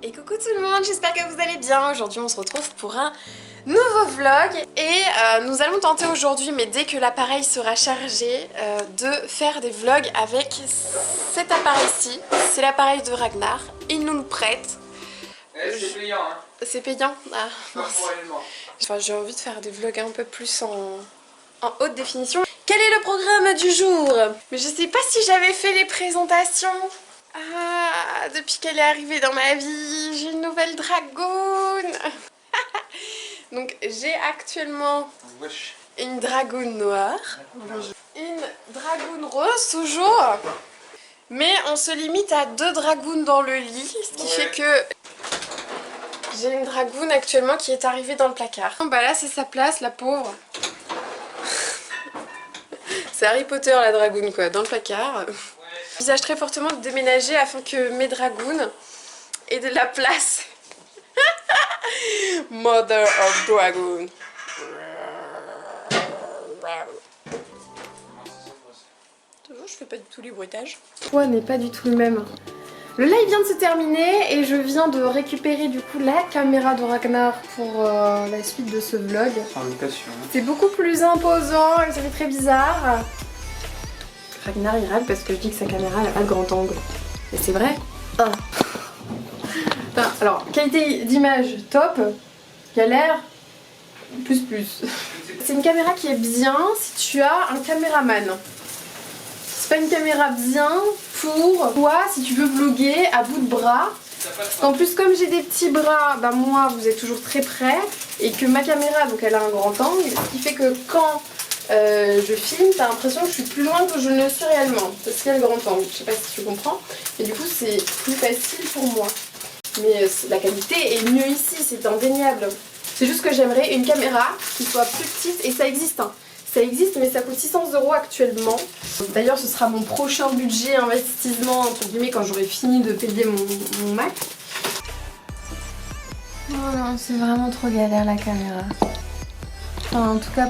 Et coucou tout le monde, j'espère que vous allez bien. Aujourd'hui on se retrouve pour un nouveau vlog et nous allons tenter aujourd'hui, mais dès que l'appareil sera chargé, de faire des vlogs avec cet appareil-ci. C'est l'appareil de Ragnar, il nous le prête. C'est payant hein. C'est payant? Ah, temporellement. enfin, j'ai envie de faire des vlogs un peu plus en haute définition. Quel est le programme du jour? Mais je sais pas si j'avais fait les présentations. Ah, depuis qu'elle est arrivée dans ma vie, j'ai une nouvelle dragoune. Donc j'ai actuellement une dragoune noire, une dragoune rose toujours, mais on se limite à 2 dragounes dans le lit, ce qui fait que j'ai une dragoune actuellement qui est arrivée dans le placard. Bah là c'est sa place, la pauvre. C'est Harry Potter la dragoune quoi, dans le placard. J'envisage très fortement de déménager afin que mes dragounes aient de la place. Mother of Dragoon. Toujours, je fais pas du tout les bruitages. Le poids n'est pas du tout le même. Le live vient de se terminer et je viens de récupérer du coup la caméra de Ragnar pour la suite de ce vlog. C'est beaucoup plus imposant et ça fait très bizarre. Ragnar il râle parce que je dis que sa caméra elle a pas de grand angle. Et c'est vrai. Ah. Enfin, alors, qualité d'image top, galère, plus. C'est une caméra qui est bien si tu as un caméraman. C'est pas une caméra bien pour toi si tu veux vlogger à bout de bras. En plus comme j'ai des petits bras, bah moi vous êtes toujours très près et que ma caméra donc elle a un grand angle, ce qui fait que quand je filme, t'as l'impression que je suis plus loin que je ne le suis réellement parce qu'il y a le grand angle, je sais pas si tu comprends, et du coup c'est plus facile pour moi. Mais la qualité est mieux ici, c'est indéniable. C'est juste que j'aimerais une caméra qui soit plus petite et ça existe hein. Ça existe mais ça coûte 600 € actuellement. D'ailleurs ce sera mon prochain budget investissement entre guillemets quand j'aurai fini de payer mon Mac. Oh non, c'est vraiment trop galère la caméra. Enfin, en tout cas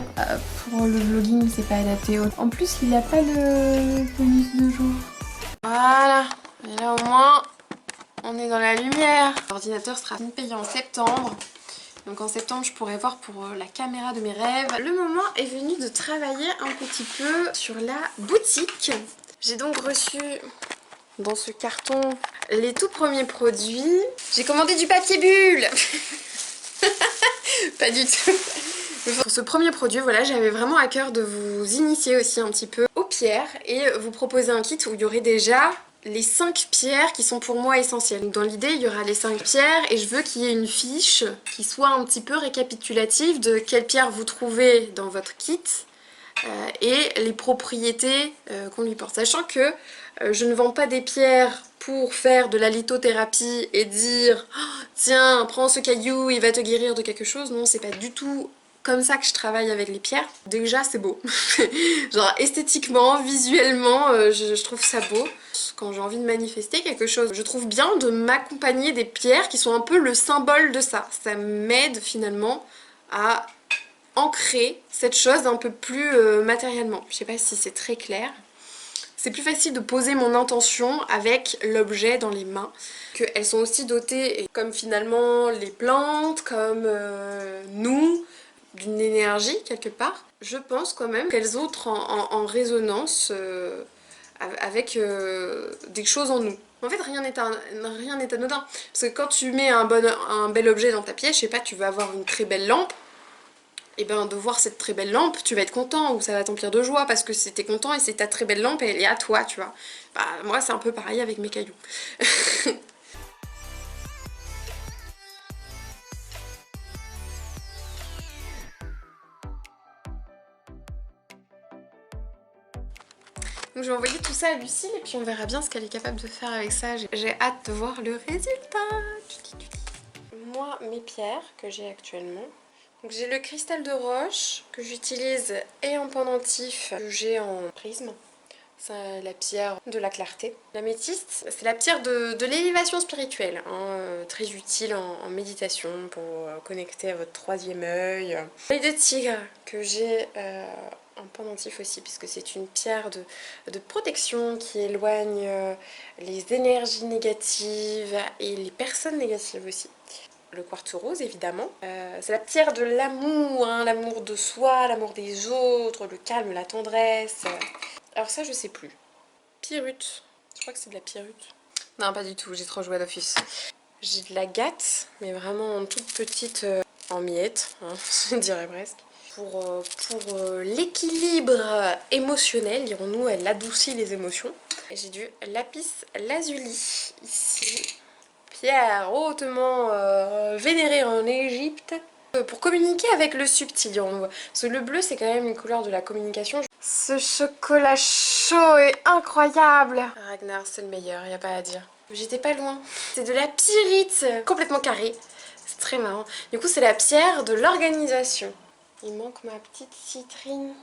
pour le vlogging c'est pas adapté. En plus il a pas le bonus de jour. Voilà, et là au moins on est dans la lumière. L'ordinateur sera payé en septembre. Donc en septembre je pourrai voir pour la caméra de mes rêves. Le moment est venu de travailler un petit peu sur la boutique. J'ai donc reçu dans ce carton les tout premiers produits. J'ai commandé du papier bulle. Pas du tout. Pour ce premier produit, voilà, j'avais vraiment à cœur de vous initier aussi un petit peu aux pierres et vous proposer un kit où il y aurait déjà les 5 pierres qui sont pour moi essentielles. Donc dans l'idée, il y aura les 5 pierres et je veux qu'il y ait une fiche qui soit un petit peu récapitulative de quelles pierres vous trouvez dans votre kit et les propriétés qu'on lui porte. Sachant que je ne vends pas des pierres pour faire de la lithothérapie et dire oh, tiens, prends ce caillou, il va te guérir de quelque chose. Non, c'est pas du tout comme ça que je travaille avec les pierres. Déjà c'est beau. Genre esthétiquement, visuellement, je trouve ça beau. Quand j'ai envie de manifester quelque chose, je trouve bien de m'accompagner des pierres qui sont un peu le symbole de ça. Ça m'aide finalement à ancrer cette chose un peu plus matériellement. Je sais pas si c'est très clair. C'est plus facile de poser mon intention avec l'objet dans les mains. Qu'elles sont aussi dotées, comme finalement les plantes, comme nous, d'une énergie quelque part. Je pense quand même qu'elles entrent en résonance avec des choses en nous. En fait rien n'est anodin. Parce que quand tu mets un bel objet dans ta pièce, je sais pas, tu veux avoir une très belle lampe, et ben de voir cette très belle lampe, tu vas être content ou ça va t'emplir de joie parce que t'es content et c'est ta très belle lampe et elle est à toi, tu vois. Bah moi c'est un peu pareil avec mes cailloux. Donc je vais envoyer tout ça à Lucille et puis on verra bien ce qu'elle est capable de faire avec ça. J'ai hâte de voir le résultat. Moi, mes pierres que j'ai actuellement. Donc j'ai le cristal de roche que j'utilise et en pendentif que j'ai en prisme. C'est la pierre de la clarté. L'améthyste, c'est la pierre de l'élévation spirituelle, hein, très utile en méditation pour connecter à votre 3e œil. L'œil de tigre que j'ai en pendentif aussi, puisque c'est une pierre de protection qui éloigne les énergies négatives et les personnes négatives aussi. Le quartz rose évidemment, c'est la pierre de l'amour, hein, l'amour de soi, l'amour des autres, le calme, la tendresse. Alors ça je sais plus. Pyrrhute, je crois que c'est de la pyrrhute. Non pas du tout, j'ai trop joué à Dofus. J'ai de l'agate, mais vraiment en toute petite, en miettes, hein, je dirais presque. Pour l'équilibre émotionnel, dirons-nous, elle adoucit les émotions. J'ai du lapis lazuli ici. Pierre hautement vénérée en Égypte. Pour communiquer avec le subtil, dirons-nous. Parce que le bleu, c'est quand même une couleur de la communication. Ce chocolat chaud est incroyable. Ragnar, c'est le meilleur, y a pas à dire. J'étais pas loin. C'est de la pyrite, complètement carré. C'est très marrant. Du coup, c'est la pierre de l'organisation. Il manque ma petite citrine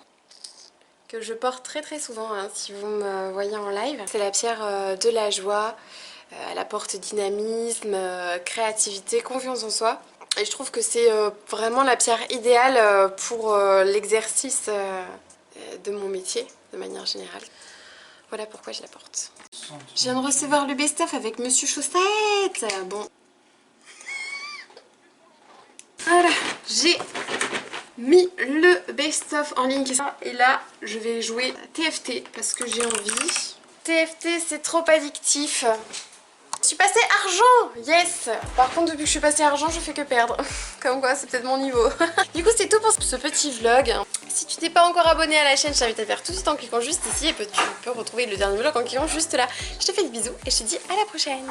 que je porte très très souvent hein, si vous me voyez en live. C'est la pierre de la joie. Elle apporte dynamisme, créativité, confiance en soi. Et je trouve que c'est vraiment la pierre idéale pour l'exercice de mon métier de manière générale. Voilà pourquoi je la porte. Je viens de recevoir le best-of avec Monsieur Chaussette. Bon. Voilà, j'ai mis le best-of en ligne. Et là, je vais jouer TFT parce que j'ai envie. TFT, c'est trop addictif. Je suis passée argent. Yes. Par contre, depuis que je suis passée argent, je fais que perdre. Comme quoi, c'est peut-être mon niveau. Du coup, c'est tout pour ce petit vlog. Si tu t'es pas encore abonné à la chaîne, je t'invite à faire tout de suite en cliquant juste ici. Et tu peux retrouver le dernier vlog en cliquant juste là. Je te fais des bisous et je te dis à la prochaine.